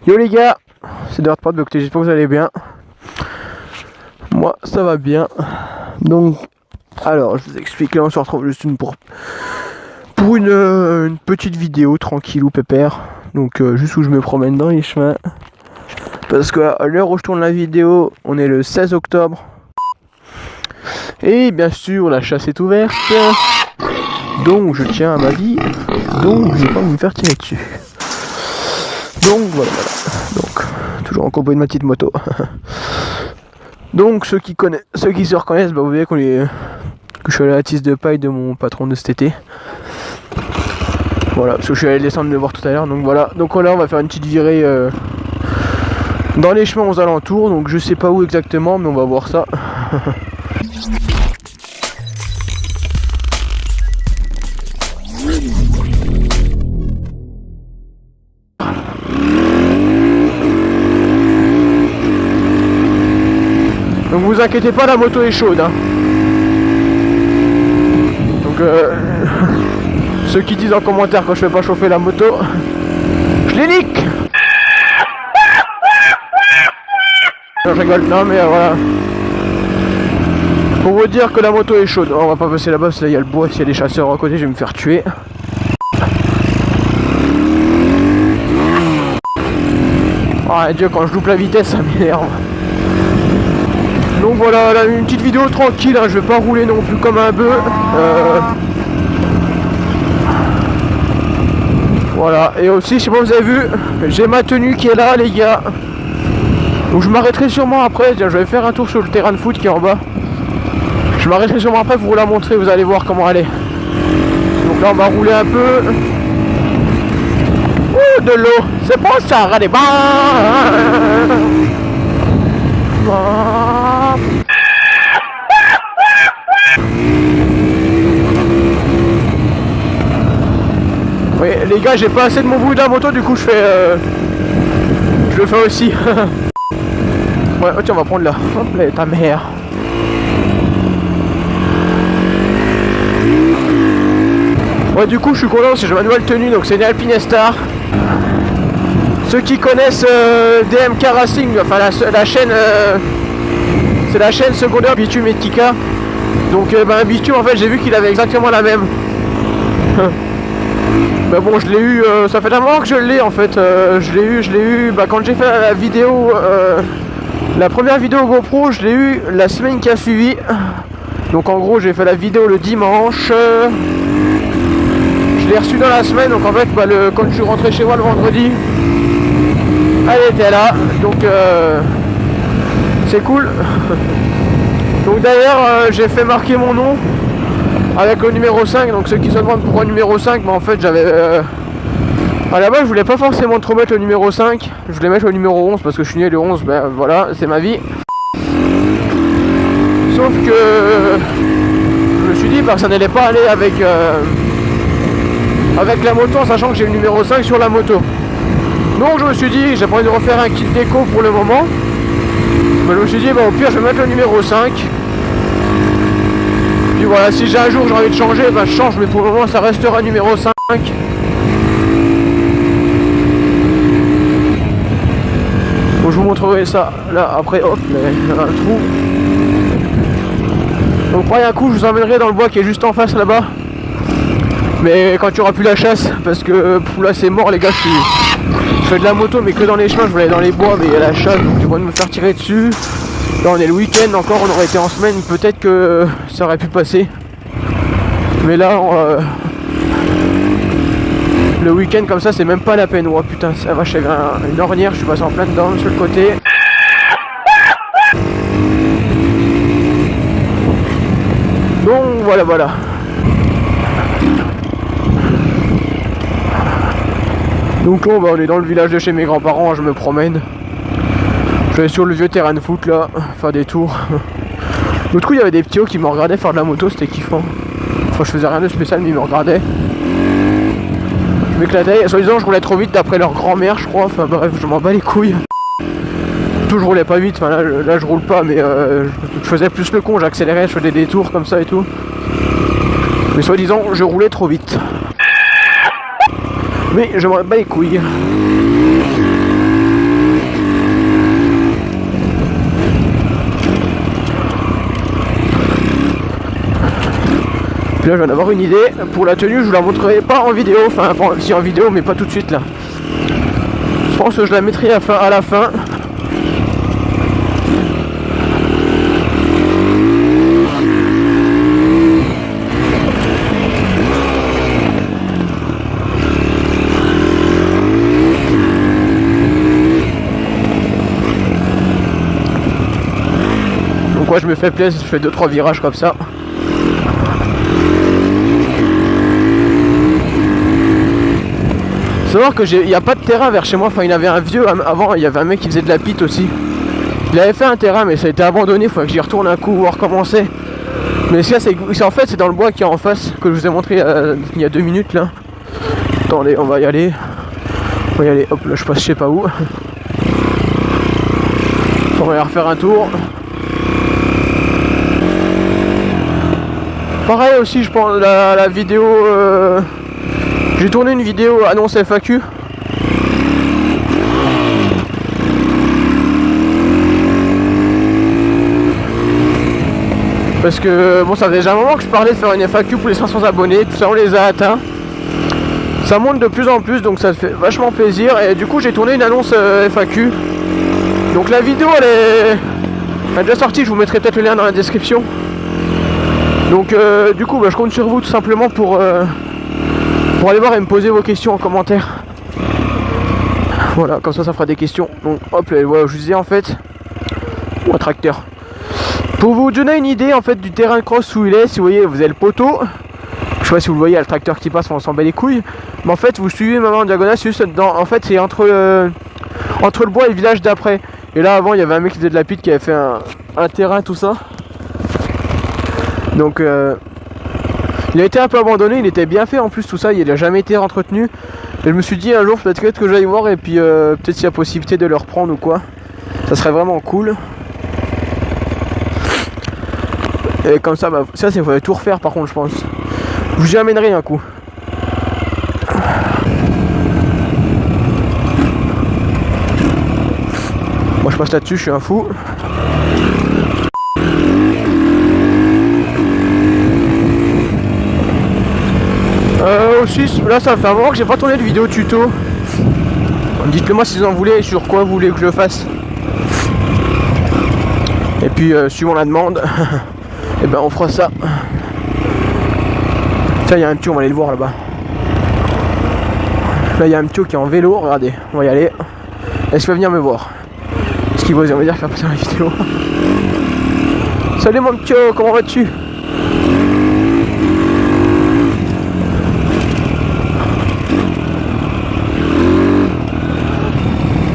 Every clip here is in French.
Yo les gars, c'est Dirtpod, donc j'espère que vous allez bien. Moi ça va bien. Donc, alors je vous explique, là on se retrouve juste pour une petite vidéo tranquille ou pépère. Donc juste où je me promène dans les chemins. Parce que à l'heure où je tourne la vidéo, on est le 16 octobre. Et bien sûr la chasse est ouverte. Donc je tiens à ma vie. Donc je vais pas me faire tirer dessus. Donc voilà. Donc toujours en compagnie de ma petite moto. Donc ceux qui se reconnaissent, bah, vous voyez que je suis allé à la tisse de paille de mon patron de cet été. Voilà, parce que je suis allé descendre le voir tout à l'heure. Donc voilà. Donc là on va faire une petite virée dans les chemins aux alentours. Donc je sais pas où exactement, mais on va voir ça. Donc vous inquiétez pas, la moto est chaude hein. Donc ceux qui disent en commentaire quand je fais pas chauffer la moto, je les nique. Non, je rigole, non mais voilà. Pour vous dire que la moto est chaude. On va pas passer là-bas parce que là il y a le bois, s'il y a des chasseurs à côté je vais me faire tuer. Oh Dieu, quand je loupe la vitesse ça m'énerve. Donc voilà, là, une petite vidéo tranquille, hein, je vais pas rouler non plus comme un bœuf. Voilà, et aussi, je sais pas si vous avez vu, j'ai ma tenue qui est là les gars. Donc je m'arrêterai sûrement après, je vais faire un tour sur le terrain de foot qui est en bas. Je m'arrêterai sûrement après pour vous la montrer, vous allez voir comment elle est. Donc là on va rouler un peu. Ouh, de l'eau, c'est bon ça, allez, bah. Oui les gars, j'ai pas assez de mon bruit de la moto, du coup je le fais aussi. Ouais, oh, tiens, on va prendre là. Hop là, ta mère. Ouais, du coup je suis content parce que j'ai ma nouvelle tenue, donc c'est une Alpinestar. Ceux qui connaissent DMK Racing, enfin la chaîne, c'est la chaîne secondaire Bitume et Tika. Donc Bitume en fait j'ai vu qu'il avait exactement la même. Mais bon, je l'ai eu, ça fait un moment que je l'ai en fait. Je l'ai eu quand j'ai fait la vidéo, la première vidéo GoPro, je l'ai eu la semaine qui a suivi. Donc en gros j'ai fait la vidéo le dimanche. Je l'ai reçu dans la semaine, donc en fait quand je suis rentré chez moi le vendredi, elle était là, donc c'est cool. Donc d'ailleurs j'ai fait marquer mon nom avec le numéro 5, donc ceux qui se demandent pourquoi numéro 5, mais en fait j'avais à la base je voulais pas forcément trop mettre le numéro 5, je voulais mettre le numéro 11 parce que je suis né le 11, ben voilà, c'est ma vie. Sauf que je me suis dit que ça n'allait pas aller avec la moto en sachant que j'ai le numéro 5 sur la moto. Donc je me suis dit, j'ai pas envie de refaire un kit déco pour le moment. Mais je me suis dit, au pire je vais mettre le numéro 5. Puis voilà, si j'ai un jour j'ai envie de changer, je change, mais pour le moment ça restera numéro 5. Bon, je vous montrerai ça là après, hop, il y a un trou. Donc pareil, un coup je vous emmènerai dans le bois qui est juste en face là-bas. Mais quand il n'y aura plus la chasse, parce que là c'est mort les gars, je fais de la moto mais que dans les chemins, je voulais aller dans les bois mais il y a la chasse, donc j'ai besoin de me faire tirer dessus. Là on est le week-end encore, on aurait été en semaine, peut-être que ça aurait pu passer. Mais là, le week-end comme ça c'est même pas la peine. Oh putain, ça va, j'avais une ornière, je suis passé en plein dedans sur le côté. Donc voilà. Donc là on est dans le village de chez mes grands-parents, je me promène. Je vais sur le vieux terrain de foot là, faire des tours. L'autre coup il y avait des petits hauts qui me regardaient faire de la moto, c'était kiffant. Enfin je faisais rien de spécial mais ils me regardaient. Je m'éclatais, soi-disant je roulais trop vite d'après leur grand-mère je crois, enfin bref je m'en bats les couilles. Tout je roulais pas vite, enfin là je roule pas mais je faisais plus le con, j'accélérais, je faisais des tours comme ça et tout. Mais soi-disant je roulais trop vite. Mais je m'en bats les couilles. Puis là je viens d'avoir une idée. Pour la tenue je vous la montrerai pas en vidéo, enfin si en vidéo mais pas tout de suite là. Je pense que je la mettrai à la fin. Donc ouais, je me fais plaisir, je fais 2-3 virages comme ça. Faut savoir que il n'y a pas de terrain vers chez moi, enfin il y avait un vieux avant, il y avait un mec qui faisait de la pite aussi. Il avait fait un terrain mais ça a été abandonné, il faudrait que j'y retourne un coup, voir recommencer. Mais ça c'est en fait c'est dans le bois qui est en face, que je vous ai montré il y a 2 minutes là. Attendez, on va y aller. On va y aller, hop là je passe je sais pas où. On va y refaire un tour. Pareil aussi je pense la vidéo... J'ai tourné une vidéo annonce FAQ. Parce que bon ça fait déjà un moment que je parlais de faire une FAQ pour les 500 abonnés, tout ça on les a atteints. Ça monte de plus en plus donc ça fait vachement plaisir et du coup j'ai tourné une annonce FAQ. Donc la vidéo elle est déjà sortie, je vous mettrai peut-être le lien dans la description. Donc du coup je compte sur vous tout simplement pour aller voir et me poser vos questions en commentaire. Voilà, comme ça fera des questions. Donc hop là, voilà, je vous disais en fait. Un tracteur. Pour vous donner une idée en fait du terrain de cross où il est, si vous voyez, vous avez le poteau. Je sais pas si vous le voyez, il y a le tracteur qui passe, on s'en bat les couilles. Mais en fait, vous suivez maintenant en diagonale, c'est juste dedans. En fait, c'est entre le bois et le village d'après. Et là, avant, il y avait un mec qui faisait de la pite qui avait fait un terrain, tout ça. Donc, il a été un peu abandonné, il était bien fait en plus, tout ça, il n'a jamais été entretenu. Et je me suis dit un jour, peut-être que j'aille voir et puis peut-être s'il y a possibilité de le reprendre ou quoi. Ça serait vraiment cool. Et comme ça, bah, ça, il faudrait tout refaire par contre, je pense. Je vous y amènerai un coup. Moi je passe là-dessus, je suis un fou. Aussi, là ça fait un moment que j'ai pas tourné de vidéo tuto. Dites-le moi si vous en voulez et sur quoi vous voulez que je le fasse. Et puis suivant la demande, et ben on fera ça. Tiens, il y a un tuyau, on va aller le voir là-bas. Là il y a un tuyau qui est en vélo, regardez, on va y aller. Est-ce qu'il va venir me voir? Est-ce qu'il va me dire faire passer la vidéo? Salut mon tuyau, comment vas-tu?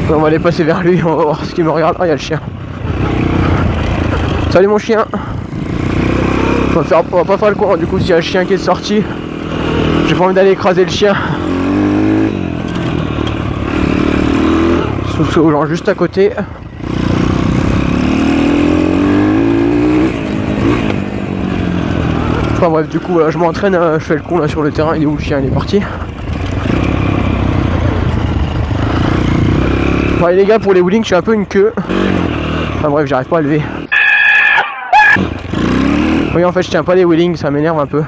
On va aller passer vers lui, on va voir ce qu'il me regarde. Ah, il y a le chien. Salut mon chien. On va pas faire le courant du coup s'il y a un chien qui est sorti. J'ai pas envie d'aller écraser le chien. Sauf aux gens juste à côté. Enfin bref, du coup voilà, je m'entraîne, je fais le con là sur le terrain. Il est où le chien? Il est parti. Bon, les gars, pour les wheelings, je suis un peu une queue. Enfin bref, j'arrive pas à lever. Oui, en fait, je tiens pas les wheelings, ça m'énerve un peu.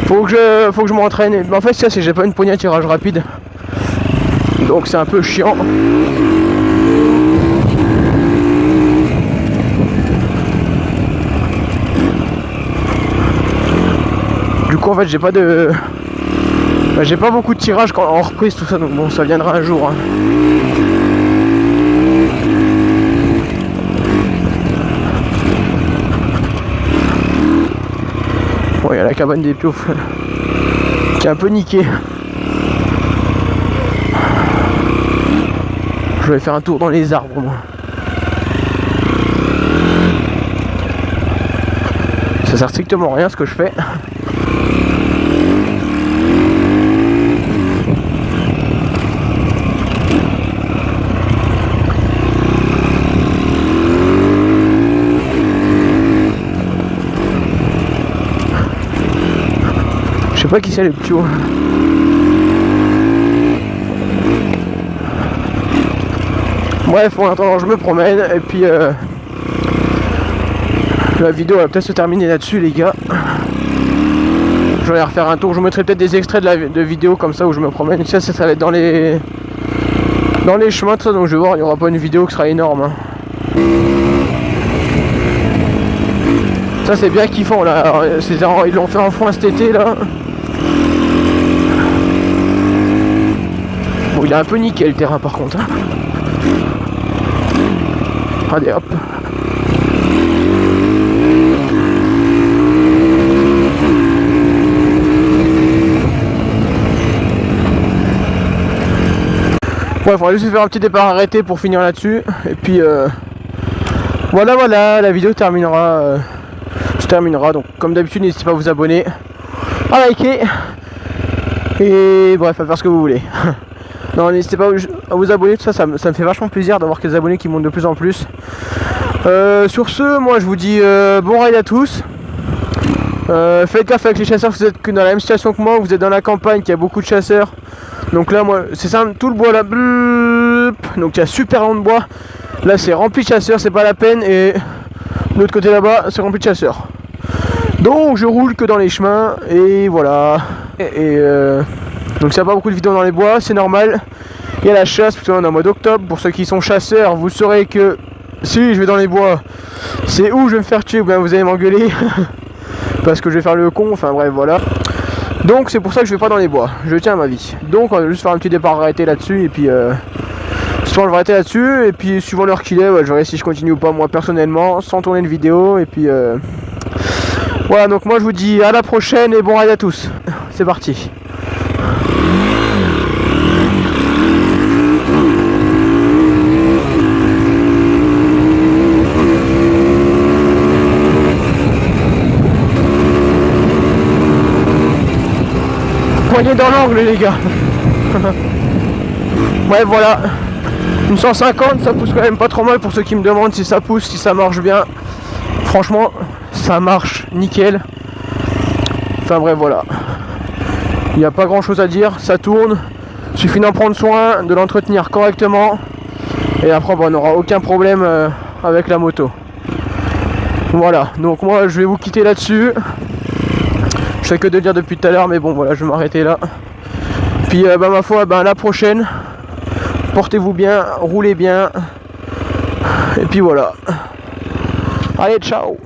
Faut que je m'entraîne. En fait, ça, c'est j'ai pas une poignée à tirage rapide. Donc, c'est un peu chiant. Du coup, en fait, j'ai pas de. J'ai pas beaucoup de tirage en reprise, tout ça. Donc, bon, ça viendra un jour. Hein. Bon, il y a la cabane des pioufs qui est un peu niquée. Je vais faire un tour dans les arbres, moi. Ça sert strictement à rien ce que je fais. Je sais pas qui c'est les petits. Bref, en attendant je me promène et puis la vidéo va peut-être se terminer là-dessus les gars. Je vais refaire un tour, je vous mettrai peut-être des extraits de vidéos comme ça où je me promène. Ça va être dans les chemins, tout ça, donc je vais voir, il n'y aura pas une vidéo qui sera énorme. Hein. Ça c'est bien kiffant là, alors, ils l'ont fait enfin cet été là. Bon, il est un peu nickel le terrain par contre. Hein. Allez hop. Bref, on va juste faire un petit départ arrêté pour finir là-dessus. Et puis voilà, la vidéo se terminera. Donc comme d'habitude, n'hésitez pas à vous abonner, à liker. Et bref, à faire ce que vous voulez. Non, n'hésitez pas à vous abonner, tout ça, ça me fait vachement plaisir d'avoir quelques abonnés qui montent de plus en plus. Sur ce, moi je vous dis bon ride à tous. Faites gaffe avec les chasseurs, vous êtes que dans la même situation que moi, vous êtes dans la campagne, qu'il y a beaucoup de chasseurs. Donc là, moi, c'est simple, tout le bois là, donc il y a super long de bois. Là, c'est rempli de chasseurs, c'est pas la peine. Et de l'autre côté là-bas, c'est rempli de chasseurs. Donc je roule que dans les chemins, et voilà. Donc s'il n'y a pas beaucoup de vidéos dans les bois, c'est normal. Il y a la chasse, parce qu'on est en mois d'octobre. Pour ceux qui sont chasseurs, vous saurez que si je vais dans les bois, c'est où je vais me faire tuer, ou bien vous allez m'engueuler. Parce que je vais faire le con, enfin bref, voilà. Donc c'est pour ça que je vais pas dans les bois, je tiens à ma vie. Donc on va juste faire un petit départ arrêté là-dessus, et puis souvent je vais arrêter là-dessus, et puis suivant l'heure qu'il est, ouais, je verrai si je continue ou pas moi personnellement, sans tourner une vidéo, et puis voilà, donc moi je vous dis à la prochaine, et bon ride à tous. C'est parti. Poignée dans l'angle les gars. Ouais voilà. Une 150, ça pousse quand même pas trop mal pour ceux qui me demandent si ça pousse, si ça marche bien. Franchement, ça marche nickel. Enfin bref voilà. Il n'y a pas grand chose à dire, ça tourne. Il suffit d'en prendre soin, de l'entretenir correctement. Et après on n'aura aucun problème avec la moto. Voilà, donc moi je vais vous quitter là-dessus. Je fais que de le dire depuis tout à l'heure, mais bon voilà, je vais m'arrêter là. Puis ma foi, à la prochaine. Portez-vous bien, roulez bien. Et puis voilà. Allez, ciao.